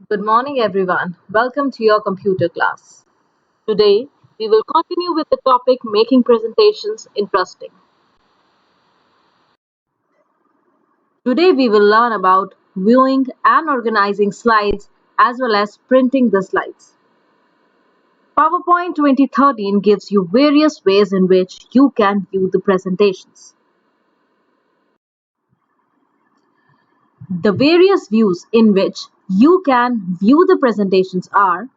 Good morning, everyone. Welcome to your computer class. Today, we will continue with the topic making presentations interesting. Today, we will learn about viewing and organizing slides as well as printing the slides. PowerPoint 2013 gives you various ways in which you can view the presentations. The various views in which you can view the presentations are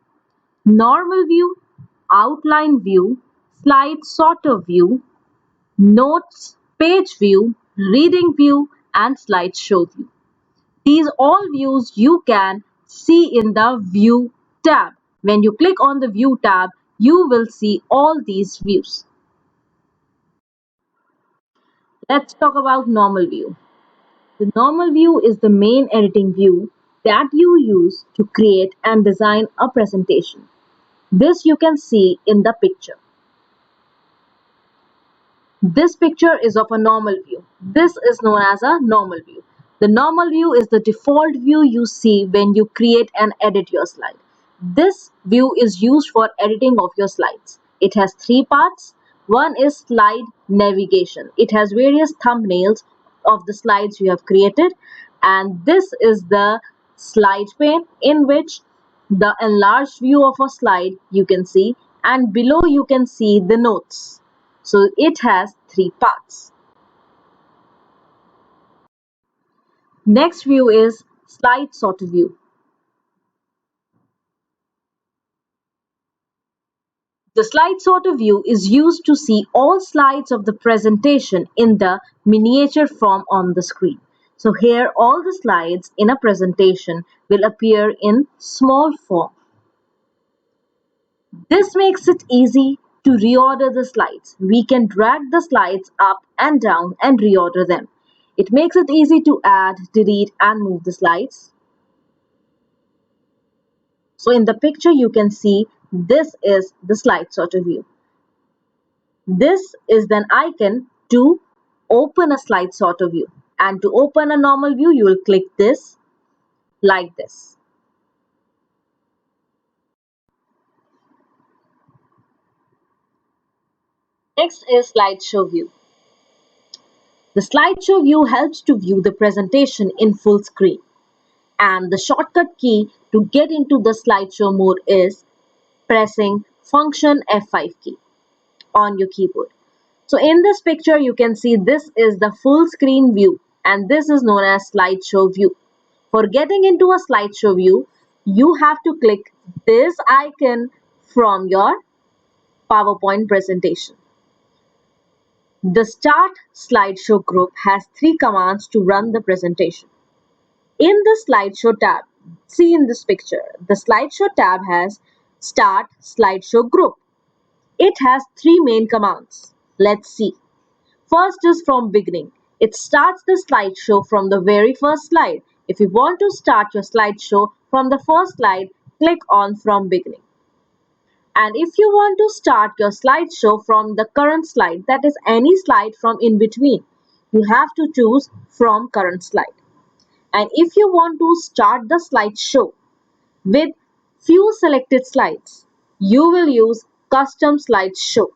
normal view, outline view, slide sorter view, notes, page view, reading view, and slideshow view. These all views you can see in the View tab. When you click on the View tab, you will see all these views. Let's talk about normal view. The normal view is the main editing view that you use to create and design a presentation. This you can see in the picture. This picture is of a normal view. This is known as a normal view. The normal view is the default view you see when you create and edit your slide. This view is used for editing of your slides. It has three parts. One is slide navigation. It has various thumbnails of the slides you have created, and this is the slide pane in which the enlarged view of a slide you can see, and below you can see the notes. So it has three parts. Next view is slide sorter view. The slide sorter view is used to see all slides of the presentation in the miniature form on the screen. So here all the slides in a presentation will appear in small form. This makes it easy to reorder the slides. We can drag the slides up and down and reorder them. It makes it easy to add, delete, and move the slides. So in the picture you can see this is the slide sorter view. This is an icon to open a slide sorter view. And to open a normal view, you will click this like this. Next is slideshow view. The slideshow view helps to view the presentation in full screen. And the shortcut key to get into the slideshow mode is pressing function F5 key on your keyboard. So in this picture, you can see this is the full screen view, and this is known as slideshow view. For getting into a slideshow view, you have to click this icon from your PowerPoint presentation. The Start Slideshow group has three commands to run the presentation. In the slideshow tab, see in this picture, the slideshow tab has Start Slideshow group. It has three main commands. Let's see. First is from beginning. It starts the slideshow from the very first slide. If you want to start your slideshow from the first slide, click on from beginning. And if you want to start your slideshow from the current slide, that is any slide from in between, you have to choose from current slide. And if you want to start the slideshow with few selected slides, you will use custom slideshow.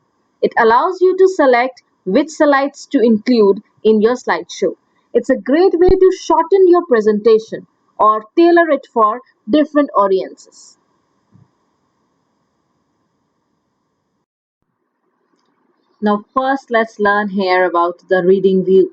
It allows you to select which slides to include in your slideshow. It's a great way to shorten your presentation or tailor it for different audiences. Now first let's learn here about the reading view.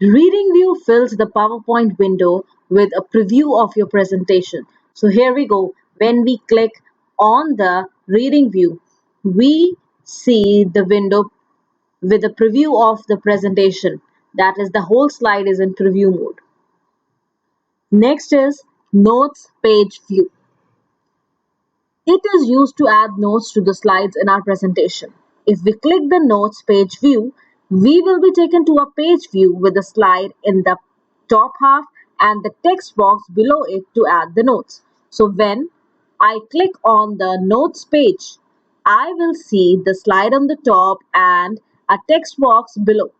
Reading view fills the PowerPoint window with a preview of your presentation. So here we go. When we click on the reading view, we see the window with a preview of the presentation. That is, the whole slide is in preview mode. Next is notes page view. It is used to add notes to the slides in our presentation. If we click the notes page view, we will be taken to a page view with the slide in the top half and the text box below it to add the notes. So when I click on the notes page, I will see the slide on the top and a text box below.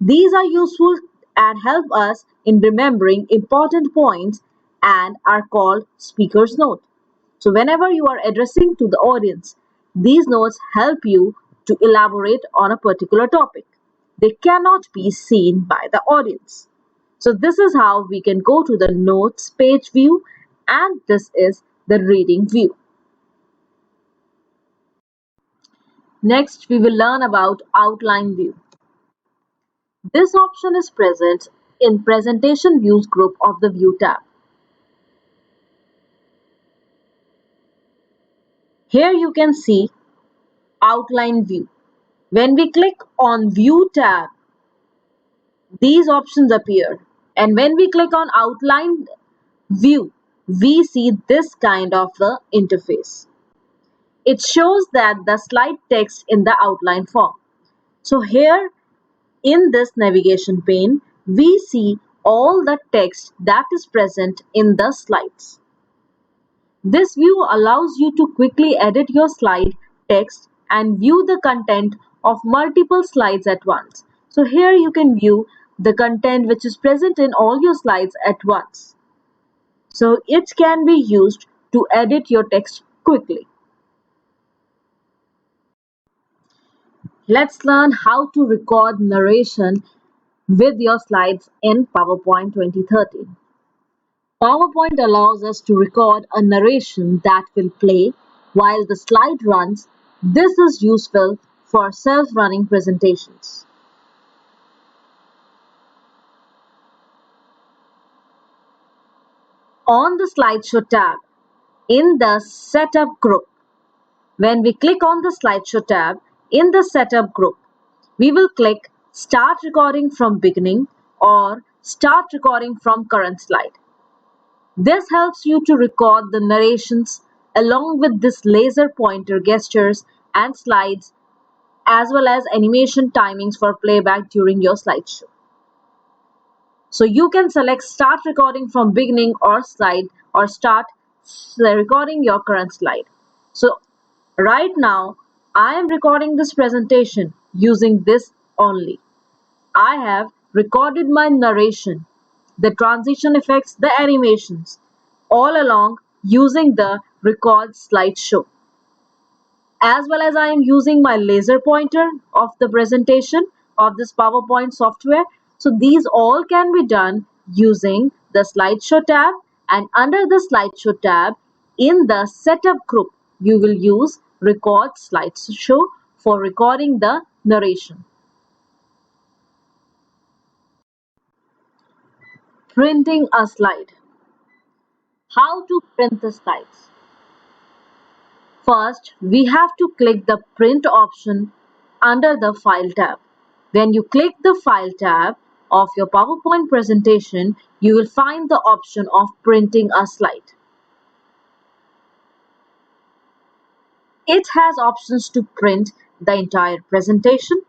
These are useful and help us in remembering important points and are called speaker's note. So whenever you are addressing to the audience, these notes help you to elaborate on a particular topic. They cannot be seen by the audience. So this is how we can go to the notes page view, and this is the reading view. Next, we will learn about outline view. This option is present in presentation views group of the view tab. Here you can see outline view. When we click on view tab, these options appear, and when we click on outline view, we see this kind of the interface. It shows that the slide text in the outline form. So here in this navigation pane, we see all the text that is present in the slides. This view allows you to quickly edit your slide text and view the content of multiple slides at once. So here you can view the content which is present in all your slides at once. So it can be used to edit your text quickly. Let's learn how to record narration with your slides in PowerPoint 2013. PowerPoint allows us to record a narration that will play while the slide runs. This is useful for self-running presentations. On the slideshow tab, in the setup group, when we click on the slideshow tab, in the setup group, we will click start recording from beginning or start recording from current slide. This helps you to record the narrations along with this laser pointer gestures and slides, as well as animation timings for playback during your slideshow. So you can select start recording from beginning or slide, or start recording your current slide. So right now I am recording this presentation using this only. I have recorded my narration, the transition effects, the animations, all along using the record slideshow. As well as I am using my laser pointer of the presentation of this PowerPoint software. So these all can be done using the slideshow tab, and under the slideshow tab in the setup group, you will use record slideshow for recording the narration. Printing a slide. How to print the slides? First, we have to click the print option under the file tab. When you click the file tab of your PowerPoint presentation, you will find the option of printing a slide. It has options to print the entire presentation,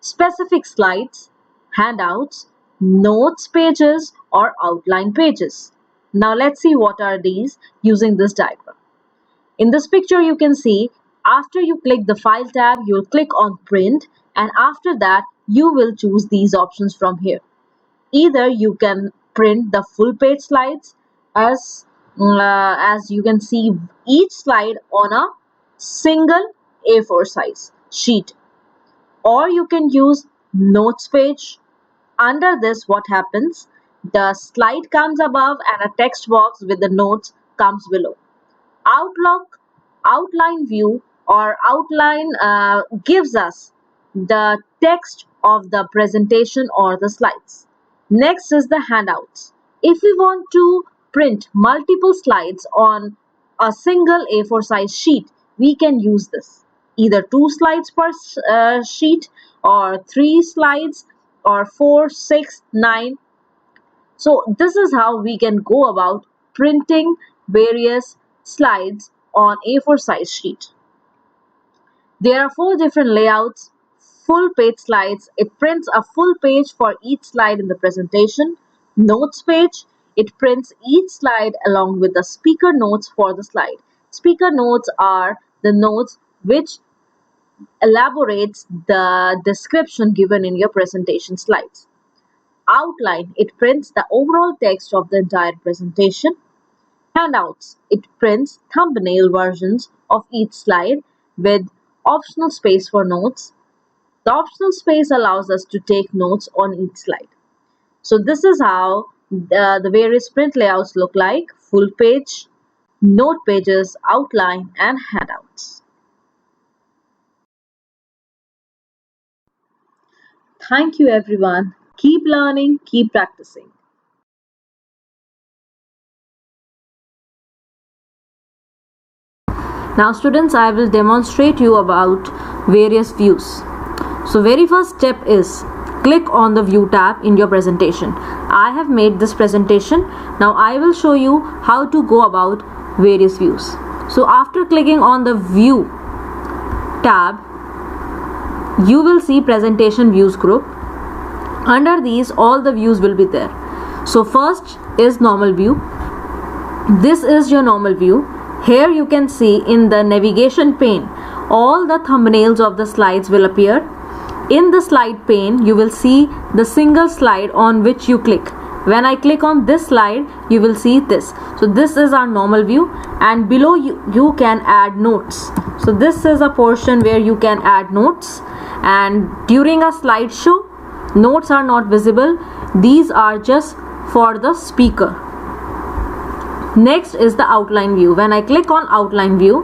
specific slides, handouts, notes pages, or outline pages. Now let's see what are these using this diagram. In this picture, you can see after you click the file tab, you will click on print, and after that you will choose these options from here. Either you can print the full page slides, as you can see each slide on a single A4 size sheet, or you can use notes page. Under this, what happens? The slide comes above and a text box with the notes comes below. Outlook outline view or outline gives us the text of the presentation or the slides. Next is the handouts. If we want to print multiple slides on a single A4 size sheet, we can use this. Either 2 slides per sheet, or 3 slides, or 4, 6, 9. So this is how we can go about printing various slides on A4 size sheet. There are 4 different layouts. Full page slides, it prints a full page for each slide in the presentation. Notes page, it prints each slide along with the speaker notes for the slide. Speaker notes are the notes which elaborates the description given in your presentation slides. Outline, it prints the overall text of the entire presentation. Handouts, it prints thumbnail versions of each slide with optional space for notes. The optional space allows us to take notes on each slide. So this is how the various print layouts look like: full page, note pages, outline, and handouts. Thank you everyone. Keep learning, keep practicing. Now students, I will demonstrate you about various views. So very first step is click on the view tab in your presentation. I have made this presentation. Now I will show you how to go about various views. So after clicking on the view tab, you will see presentation views group. Under these, all the views will be there. So first is normal view. This is your normal view. Here you can see in the navigation pane, all the thumbnails of the slides will appear. In the slide pane, you will see the single slide on which you click. When I click on this slide, you will see this. So this is our normal view, and below you can add notes. So this is a portion where you can add notes, and during a slideshow, notes are not visible. These are just for the speaker. Next is the outline view. When I click on outline view,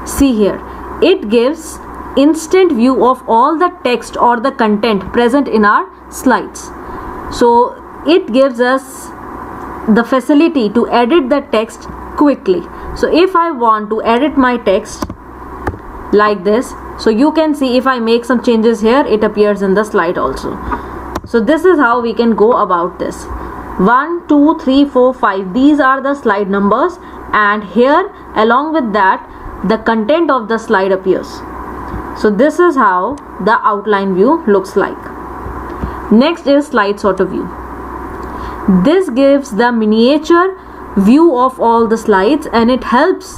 see here, it gives instant view of all the text or the content present in our slides. So it gives us the facility to edit the text quickly. So if I want to edit my text like this, so you can see if I make some changes here, it appears in the slide also. So this is how we can go about this. 1, 2, 3, 4, 5, these are the slide numbers, and here along with that the content of the slide appears. So this is how the outline view looks like. Next is slide sorter view. This gives the miniature view of all the slides, and it helps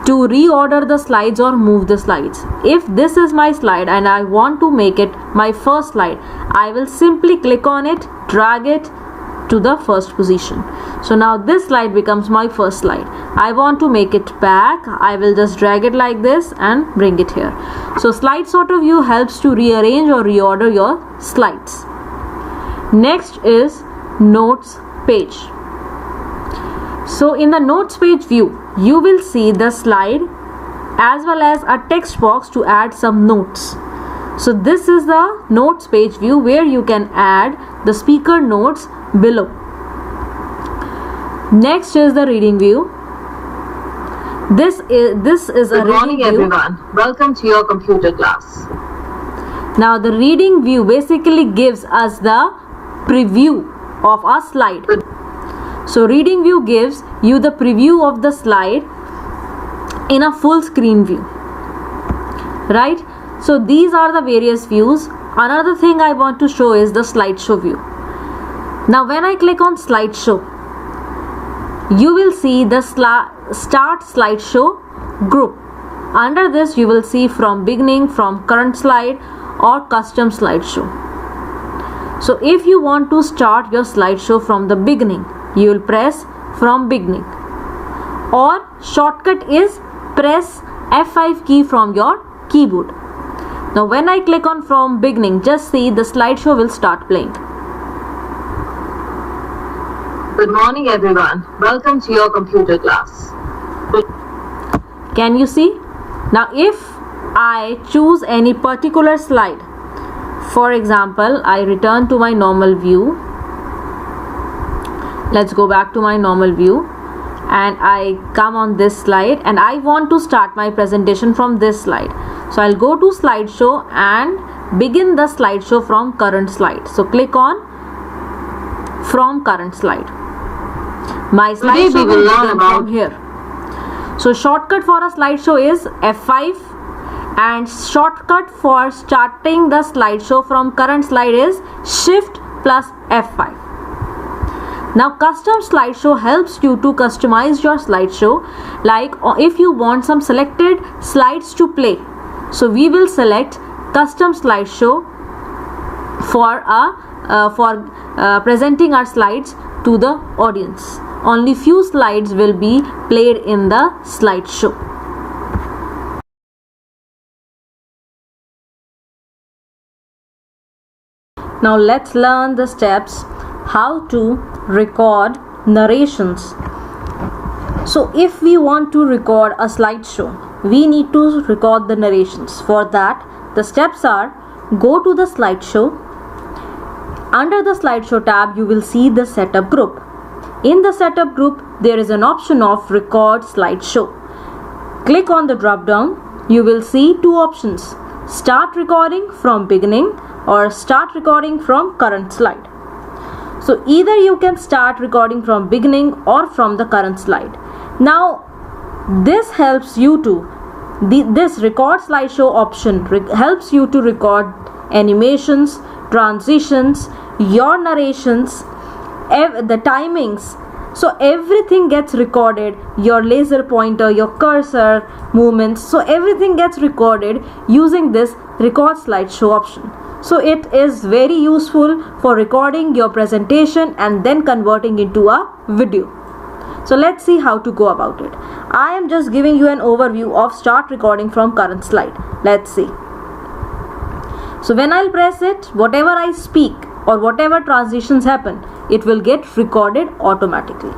to reorder the slides or move the slides. If this is my slide and I want to make it my first slide, I will simply click on it, drag it to the first position. So now this slide becomes my first slide. I want to make it back, I will just drag it like this and bring it here. So slide sorter view helps to rearrange or reorder your slides. Next is notes page. So in the notes page view, you will see the slide as well as a text box to add some notes. So this is the notes page view where you can add the speaker notes below. Next is the reading view. This is a reading view. Good morning everyone. Welcome to your computer class. Now the reading view basically gives us the preview of a slide. So reading view gives you the preview of the slide in a full screen view, right? So these are the various views. Another thing I want to show is the slideshow view. Now when I click on slideshow, you will see the start slideshow group. Under this you will see from beginning, from current slide, or custom slideshow. So if you want to start your slideshow from the beginning, you will press from beginning, or shortcut is press F5 key from your keyboard. Now when I click on from beginning, just see the slideshow will start playing. Good morning everyone. Welcome to your computer class. Can you see? Now if I choose any particular slide, for example, I return to my normal view. Let's go back to my normal view, and I come on this slide and I want to start my presentation from this slide. So I'll go to slideshow and begin the slideshow from current slide. So click on from current slide. My slideshow will begin from here. So shortcut for a slideshow is F5, and shortcut for starting the slideshow from current slide is Shift plus F5. Now custom slideshow helps you to customize your slideshow, like if you want some selected slides to play. So we will select custom slideshow for a for presenting our slides to the audience. Only few slides will be played in the slideshow. Now let's learn the steps how to record narrations. So if we want to record a slideshow, we need to record the narrations. For that, the steps are: go to the slideshow. Under the slideshow tab, you will see the setup group. In the setup group, there is an option of record slideshow. Click on the drop down. You will see two options: start recording from beginning or start recording from current slide. So either you can start recording from beginning or from the current slide. Now this helps you to this record slideshow option helps you to record animations, transitions, your narrations, the timings. So everything gets recorded, your laser pointer, your cursor movements, so everything gets recorded using this record slideshow option. So it is very useful for recording your presentation and then converting into a video. So let's see how to go about it. I am just giving you an overview of start recording from current slide. Let's see. So when I'll press it, whatever I speak or whatever transitions happen, it will get recorded automatically.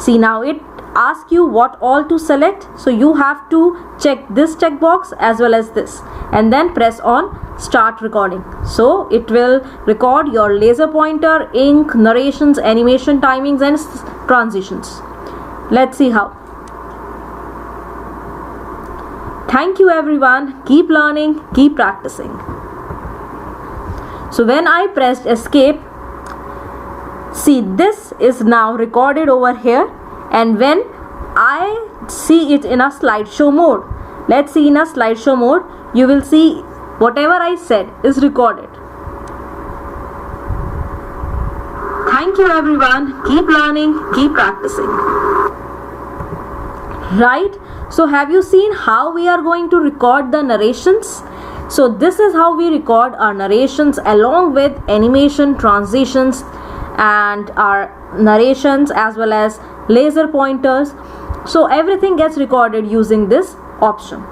See, now it asks you what all to select. So you have to check this checkbox as well as this and then press on start recording. So it will record your laser pointer, ink, narrations, animation, timings and transitions. Let's see how. Thank you everyone. Keep learning, keep practicing. So when I pressed escape, see, this is now recorded over here, and when I see it in a slideshow mode, let's see, in a slideshow mode, you will see whatever I said is recorded. Thank you everyone. Keep learning, keep practicing. Right? So have you seen how we are going to record the narrations? So this is how we record our narrations along with animation, transitions and our narrations as well as laser pointers. So everything gets recorded using this option.